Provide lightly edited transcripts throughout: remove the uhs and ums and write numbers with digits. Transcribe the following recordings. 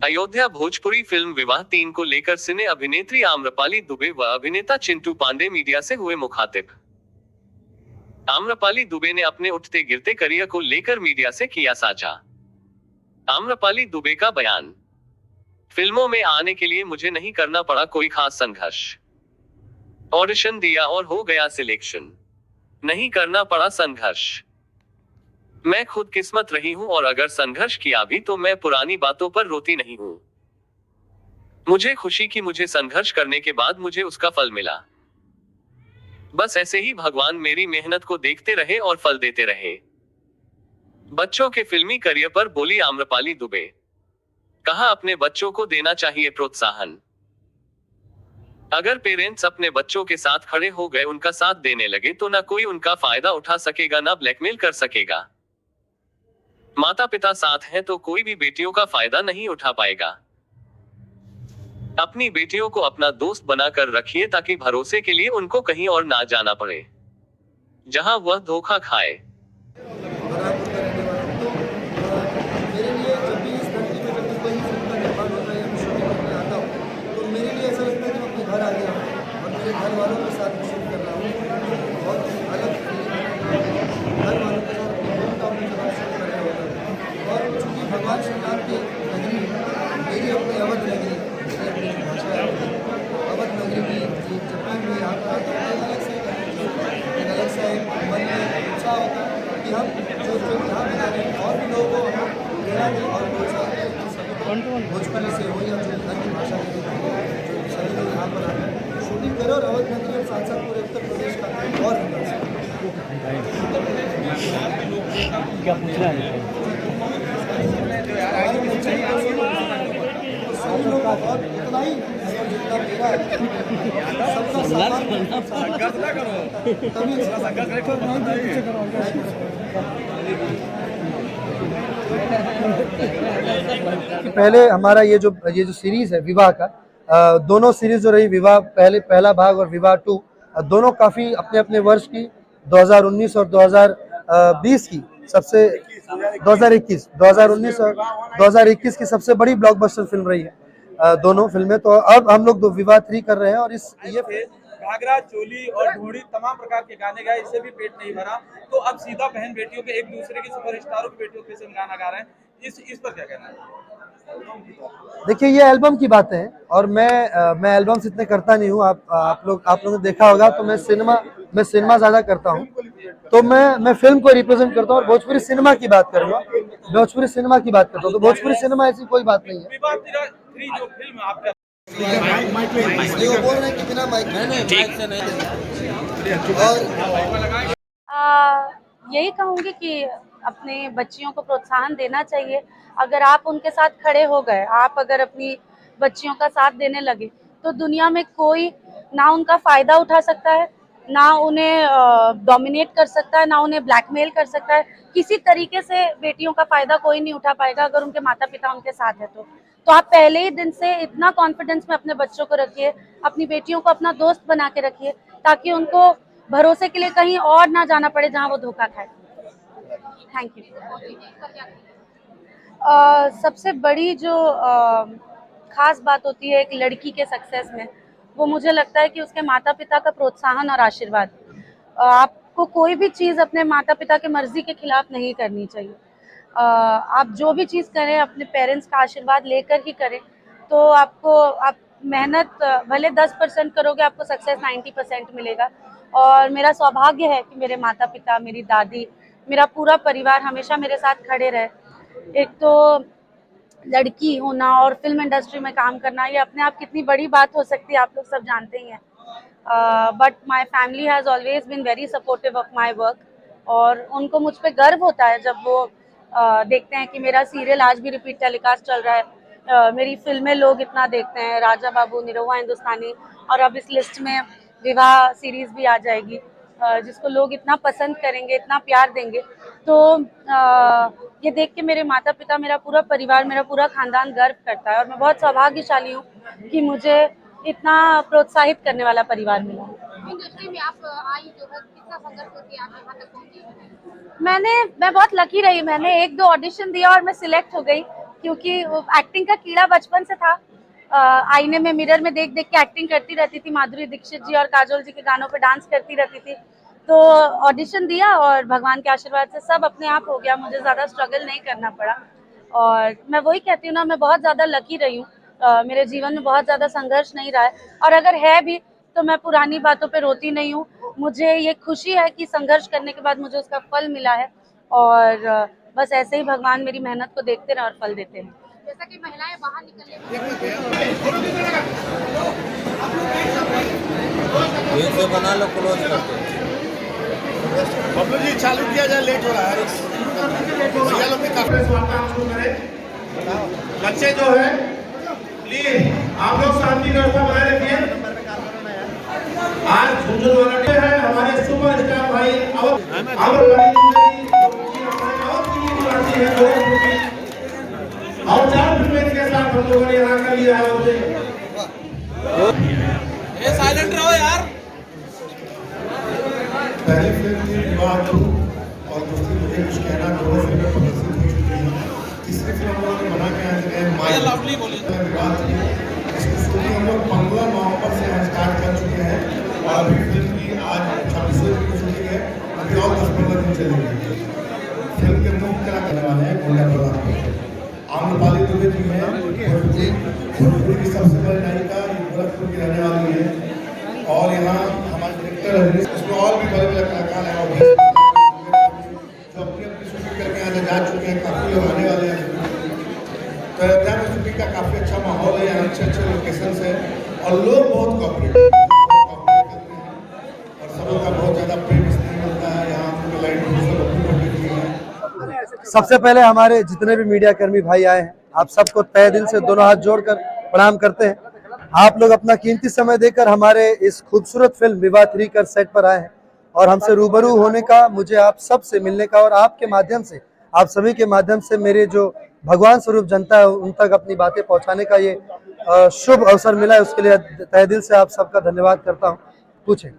Ayodhya Bhojpuri film विवाह 3 को लेकर सिने अभिनेत्री आम्रपाली दुबे व अभिनेता चिंटू पांडे मीडिया से हुए मुखातिब। आम्रपाली दुबे ने अपने उठते गिरते करियर को लेकर मीडिया से किया साझा। आम्रपाली दुबे का बयान। फिल्मों में आने के लिए मुझे नहीं करना पड़ा कोई खास संघर्ष। ऑडिशन दिया और हो गया सिलेक्शन। नहीं करना पड़ा संघर्ष। मैं खुद किस्मत रही हूं और अगर संघर्ष किया भी तो मैं पुरानी बातों पर रोती नहीं हूं। मुझे खुशी कि मुझे संघर्ष करने के बाद मुझे उसका फल मिला। बस ऐसे ही भगवान मेरी मेहनत को देखते रहे और फल देते रहे। बच्चों के फिल्मी करियर पर बोली आम्रपाली दुबे। कहा अपने बच्चों को देना चाहिए प्रोत्साहन। अगर पेरेंट्स अपने बच्चों के साथ खड़े हो गए, उनका साथ देने लगे तो ना कोई उनका फायदा उठा सकेगा, ना ब्लैकमेल कर सकेगा। माता पिता साथ हैं तो कोई भी बेटियों का फायदा नहीं उठा पाएगा। अपनी बेटियों को अपना दोस्त बनाकर रखिए ताकि भरोसे के लिए उनको कहीं और ना जाना पड़े जहां वह धोखा खाए। मेरे लिए जब भी इस धरती पे जब भी कोई फिल्म का निर्माण होता है या मैं शूटिंग करने आता हूँ तो मेरे लिए ऐसा लगता है कि मैं अपने घर आ गया हूँ और मेरे घर वालों के साथ मैं शूट कर रहा हूँ। बहुत अलग फीलिंग है घर वालों के साथ अपने होम टाउन में जब आप शूट कर रहे होते हैं। और चूँकि भगवान श्री राम की नगरी मेरी अपनी अवध नगरी, मेरी अपनी भाषा है अवध नगरी की, जब भी मैं यहाँ पर आता हूँ एक अलग सा एक मन में उत्साह होता है कि हम जो फिल्म यहाँ बना रहे हैं और भी लोगों को हम और भोजपुरी से हो या जो घर की भाषा के जो सभी लोग यहाँ पर आते हैं शूटिंग करें और अवध नगरी और साथ साथ पूरे उत्तर प्रदेश का और क्या पूछना है? सभी लोग और इतना ही जितना मेरा है सबका तभी पहले हमारा ये जो सीरीज है विवाह का, दोनों सीरीज जो रही, विवाह पहला भाग और विवाह 2, दोनों काफी अपने अपने वर्ष की 2019 और 2020 की सबसे 2019 और 2021 की सबसे बड़ी ब्लॉकबस्टर फिल्म रही है दोनों फिल्में। तो अब हम लोग विवाह 3 कर रहे हैं और ये घाघरा चोली और ढोड़ी तमाम प्रकार के गाने गाए, इससे भी पेट नहीं भरा, तो अब सीधा बहन बेटियों के एक दूसरे के सुपरस्टारों की बेटियों के संग गाना गा रहे हैं, इस पर क्या कहना है? देखिए ये एल्बम की बातें हैं और मैं एल्बम्स इतने करता नहीं हूँ। आप लोगों ने देखा होगा तो मैं सिनेमा ज्यादा करता हूँ, तो मैं फिल्म को रिप्रेजेंट करता हूँ और भोजपुरी सिनेमा की बात करूँगा। भोजपुरी सिनेमा की बात करता हूँ तो भोजपुरी सिनेमा ऐसी कोई बात नहीं है। जो फिल्म आपका बोल रहे हैं कि बिना माइक यही कहूँगी कि अपने बच्चियों को प्रोत्साहन देना चाहिए। अगर आप उनके साथ खड़े हो गए, आप अगर अपनी बच्चियों का साथ देने लगे तो दुनिया में कोई ना उनका फायदा उठा सकता है, ना उन्हें डोमिनेट कर सकता है, ना उन्हें ब्लैकमेल कर सकता है। किसी तरीके से बेटियों का फायदा कोई नहीं उठा पाएगा अगर उनके माता पिता उनके साथ है तो आप पहले ही दिन से इतना कॉन्फिडेंस में अपने बच्चों को रखिए, अपनी बेटियों को अपना दोस्त बना के रखिए ताकि उनको भरोसे के लिए कहीं और ना जाना पड़े जहां वो धोखा खाए। Thank you. सबसे बड़ी जो खास बात होती है एक लड़की के सक्सेस में, वो मुझे लगता है कि उसके माता पिता का प्रोत्साहन और आशीर्वाद। आपको कोई भी चीज़ अपने माता पिता की मर्जी के खिलाफ नहीं करनी चाहिए। आप जो भी चीज़ करें अपने पेरेंट्स का आशीर्वाद लेकर ही करें, तो आप मेहनत भले 10% करोगे, आपको सक्सेस 90% मिलेगा। और मेरा सौभाग्य है कि मेरे माता पिता, मेरी दादी, मेरा पूरा परिवार हमेशा मेरे साथ खड़े रहे। एक तो लड़की होना और फिल्म इंडस्ट्री में काम करना, ये अपने आप कितनी बड़ी बात हो सकती है, आप लोग सब जानते ही हैं। But my family has always been very supportive of my work और उनको मुझ पर गर्व होता है जब वो देखते हैं कि मेरा सीरियल आज भी रिपीट टेलीकास्ट चल रहा है, मेरी फिल्में लोग इतना देखते हैं, राजा बाबू, निरहुआ हिंदुस्तानी, और अब इस लिस्ट में विवाह सीरीज भी आ जाएगी जिसको लोग इतना पसंद करेंगे, इतना प्यार देंगे। तो ये देख के मेरे माता पिता, मेरा पूरा परिवार, मेरा पूरा खानदान गर्व करता है और मैं बहुत सौभाग्यशाली हूँ कि मुझे इतना प्रोत्साहित करने वाला परिवार मिला। इंडस्ट्री में आप आई जो है, कितना संघर्ष करके आप यहाँ तक पहुँची? मैं बहुत लकी रही। मैंने 1-2 ऑडिशन दिया और मैं सिलेक्ट हो गई, क्योंकि एक्टिंग का कीड़ा बचपन से था। आईने में मिरर में देख देख के एक्टिंग करती रहती थी, माधुरी दीक्षित जी और काजोल जी के गानों पे डांस करती रहती थी। तो ऑडिशन दिया और भगवान के आशीर्वाद से सब अपने आप हो गया, मुझे ज़्यादा स्ट्रगल नहीं करना पड़ा। और मैं वही कहती हूँ ना, मैं बहुत ज़्यादा लकी रही हूँ। मेरे जीवन में बहुत ज़्यादा संघर्ष नहीं रहा है, और अगर है भी तो मैं पुरानी बातों पे रोती नहीं हूँ। मुझे ये खुशी है कि संघर्ष करने के बाद मुझे उसका फल मिला है, और बस ऐसे ही भगवान मेरी मेहनत को देखते रहे और फल देते हैं। जैसा कि महिलाएं बाहर निकलने ये से बना लो, क्लोज करके। बबलू जी चालू किया जाए, लेट हो रहा है। भैया लोग भी काफी वार्तालाप शुरू करें। बच्चे जो है प्लीज आप लोग शांति व्यवस्था बनाए रखिए। आज झुंझुनू वाला डे है, हमारे सुपरस्टार भाई और 4 फिल्में के साथ हम लोगों ने यहाँ कर लिया है। साइलेंट रहो यार। पहली फिल्म थी विवाह 2 और दूसरी मुझे कुछ कहना, दोनों फिल्में प्रदर्शित हो चुकी हैं। तीसरी फिल्म हम लोगों ने बना के आज लाउडली बोलिए। विवाह थी, इसकी शूटिंग हम लोग 15 नवंबर से स्टार्ट कर चुके हैं और अभी फिल्म की आज 26वीं की शूटिंग है। अभी और 10-15 दिन चलेगी। फिल्म के मुख्य कला करने वाले हैं गोंडा परिवार के आम्रपाली दुबे जी हैं। भोजपुरी की सबसे बड़ी नायिका, ये गोरखपुर की रहने वाली है। और यहाँ हमारे डायरेक्टर है, इसमें और भी बड़े बड़े कलाकार हैं जो अपनी अपनी शूटिंग करके यहाँ जा चुके हैं। काफ़ी लोग आने वाले हैं। तो अयोध्या में शूटिंग का काफ़ी अच्छा माहौल है, यहाँ अच्छे अच्छे लोकेशन है और लोग बहुत कोऑपरेट करते हैं और सब लोग का बहुत ज़्यादा प्रेम स्नेह मिलता है। यहाँ आपको लाइन सबसे पहले हमारे जितने भी मीडिया कर्मी भाई आए हैं, आप सबको तहे दिल से दोनों हाथ जोड़कर प्रणाम करते हैं। आप लोग अपना कीमती समय देकर हमारे इस खूबसूरत फिल्म विवाह 3 कर सेट पर आए हैं और हमसे रूबरू होने का, मुझे आप सब से मिलने का और आपके माध्यम से, आप सभी के माध्यम से मेरे जो भगवान स्वरूप जनता है उन तक अपनी बातें पहुंचाने का ये शुभ अवसर मिला है। उसके लिए तहे दिल से आप सबका धन्यवाद करता हूँ। पूछें।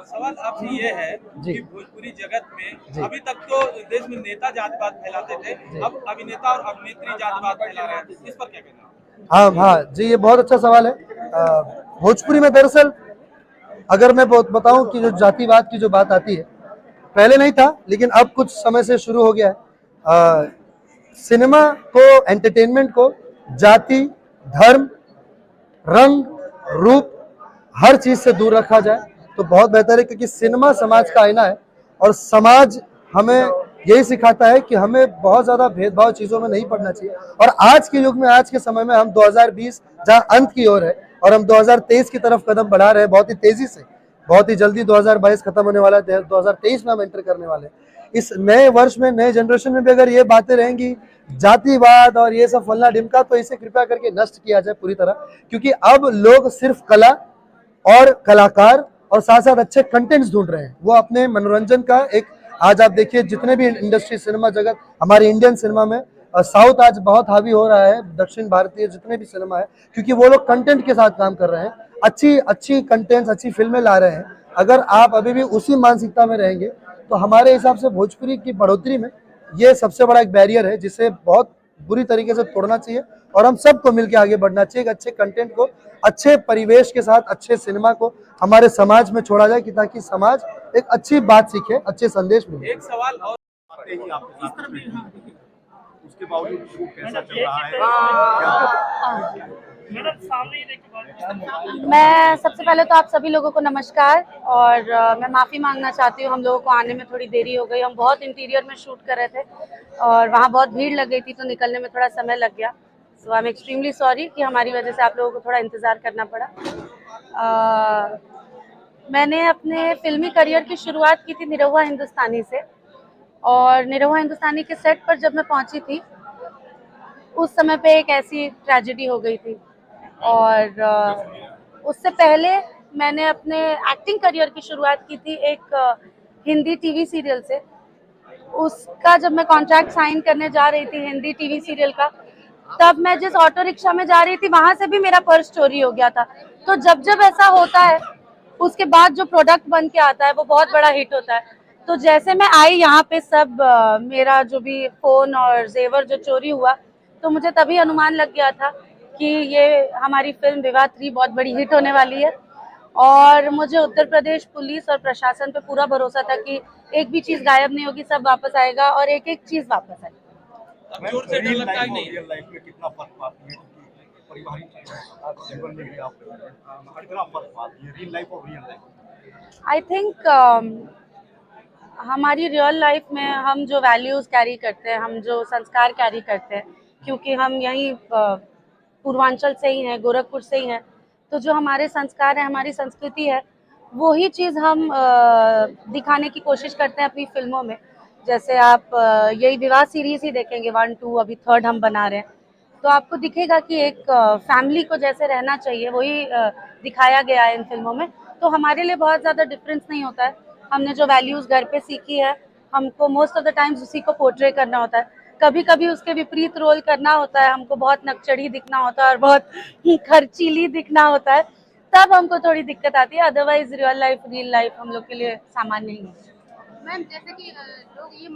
सवाल आपसे ये है कि भोजपुरी जगत में अभी तक तो देश में नेता जातिवाद फैलाते थे, अब अभिनेता और अभिनेत्री जातिवाद फैला रहे हैं, इस पर क्या कहना है? हाँ जी, ये बहुत अच्छा सवाल है। भोजपुरी में दरअसल अगर मैं बताऊं कि जो जातिवाद की जो बात आती है, पहले नहीं था लेकिन अब कुछ समय से शुरू हो गया है। सिनेमा को, एंटरटेनमेंट को जाति, धर्म, रंग, रूप हर चीज से दूर रखा जाए तो बहुत बेहतर है, क्योंकि सिनेमा समाज का आईना है और समाज हमें यही सिखाता है कि हमें बहुत ज्यादा भेदभाव चीजों में नहीं पड़ना चाहिए। और आज के युग में, आज के समय में हम 2020 जहां अंत की ओर है और हम 2023 की तरफ कदम बढ़ा रहे हैं बहुत ही तेजी से। बहुत ही जल्दी 2022 खत्म होने वाला है, 2023 में हम एंटर करने वाले हैं। इस नए वर्ष में, नए जनरेशन में भी अगर ये बातें रहेंगी, जातिवाद और ये सब फलना ढिमका, तो इसे कृपया करके नष्ट किया जाए पूरी तरह। क्योंकि अब लोग सिर्फ कला और कलाकार और साथ साथ अच्छे कंटेंट्स ढूंढ रहे हैं। वो अपने मनोरंजन का एक, आज आप देखिए जितने भी इंडस्ट्री, सिनेमा जगत, हमारे इंडियन सिनेमा में साउथ आज बहुत हावी हो रहा है, दक्षिण भारतीय जितने भी सिनेमा है, क्योंकि वो लोग कंटेंट के साथ काम कर रहे हैं, अच्छी कंटेंट्स, अच्छी फिल्में ला रहे हैं। अगर आप अभी भी उसी मानसिकता में रहेंगे तो हमारे हिसाब से भोजपुरी की बढ़ोतरी में ये सबसे बड़ा एक बैरियर है, जिसे बहुत बुरी तरीके से तोड़ना चाहिए और हम सबको मिलकर आगे बढ़ना चाहिए। अच्छे कंटेंट को, अच्छे परिवेश के साथ अच्छे सिनेमा को हमारे समाज में छोड़ा जाए, कि ताकि समाज एक अच्छी बात सीखे, अच्छे संदेश मिले। एक सवाल और, उसके बावजूद शूट कैसा चल रहा है? मैं सबसे पहले तो आप सभी लोगों को नमस्कार, और मैं माफ़ी मांगना चाहती हूँ। हम लोगों को आने में थोड़ी देरी हो गई। हम बहुत इंटीरियर में शूट कर रहे थे और वहाँ बहुत भीड़ लग गई थी, तो निकलने में थोड़ा समय लग गया। सो आई एम एक्सट्रीमली सॉरी कि हमारी वजह से आप लोगों को थोड़ा इंतज़ार करना पड़ा। मैंने अपने फिल्मी करियर की शुरुआत की थी निरहुआ हिंदुस्तानी से, और निरहुआ हिंदुस्तानी के सेट पर जब मैं पहुंची थी उस समय पे एक ऐसी ट्रेजेडी हो गई थी। और उससे पहले मैंने अपने एक्टिंग करियर की शुरुआत की थी एक हिंदी टीवी सीरियल से। उसका जब मैं कॉन्ट्रैक्ट साइन करने जा रही थी हिंदी टीवी सीरियल का, तब मैं जिस ऑटो रिक्शा में जा रही थी वहां से भी मेरा पर्स चोरी हो गया था। तो जब ऐसा होता है उसके बाद जो प्रोडक्ट बन के आता है वो बहुत बड़ा हिट होता है। तो जैसे मैं आई यहाँ पे, सब मेरा जो भी फोन और जेवर जो चोरी हुआ, तो मुझे तभी अनुमान लग गया था कि ये हमारी फिल्म विवाह 3 बहुत बड़ी हिट होने वाली है। और मुझे उत्तर प्रदेश पुलिस और प्रशासन पे पूरा भरोसा था कि एक भी चीज़ गायब नहीं होगी, सब वापस आएगा और एक एक चीज़ वापस आएगी। अब जोर से डर लगता है कि नहीं? रियल लाइफ में कितना फर्क पाती है, क्योंकि पारिवारिक जीवन में भी आप कितना फर्क पाती है रियल लाइफ और रियल लाइफ? आई थिंक हमारी रियल लाइफ में हम जो वैल्यूज़ कैरी करते हैं, हम जो संस्कार कैरी करते हैं, क्योंकि हम यहीं पूर्वांचल से ही हैं, गोरखपुर से ही हैं, तो जो हमारे संस्कार है, हमारी संस्कृति है, वही चीज़ हम दिखाने की कोशिश करते हैं अपनी फिल्मों में। जैसे आप यही विवाह सीरीज़ ही देखेंगे, 1, 2, अभी 3rd हम बना रहे हैं, तो आपको दिखेगा कि एक फैमिली को जैसे रहना चाहिए वही दिखाया गया है इन फिल्मों में। तो हमारे लिए बहुत ज़्यादा डिफरेंस नहीं होता है। हमने जो वैल्यूज़ घर पे सीखी है, हमको मोस्ट ऑफ द टाइम्स उसी को पोर्ट्रे करना होता है। कभी कभी उसके विपरीत रोल करना होता है, हमको बहुत नकचढ़ी दिखना होता है और बहुत खर्चीली दिखना होता है, तब हमको थोड़ी दिक्कत आती है। अदरवाइज रियल लाइफ हम लोग के लिए सामान्य ही है। मैम जैसे कि लोग ये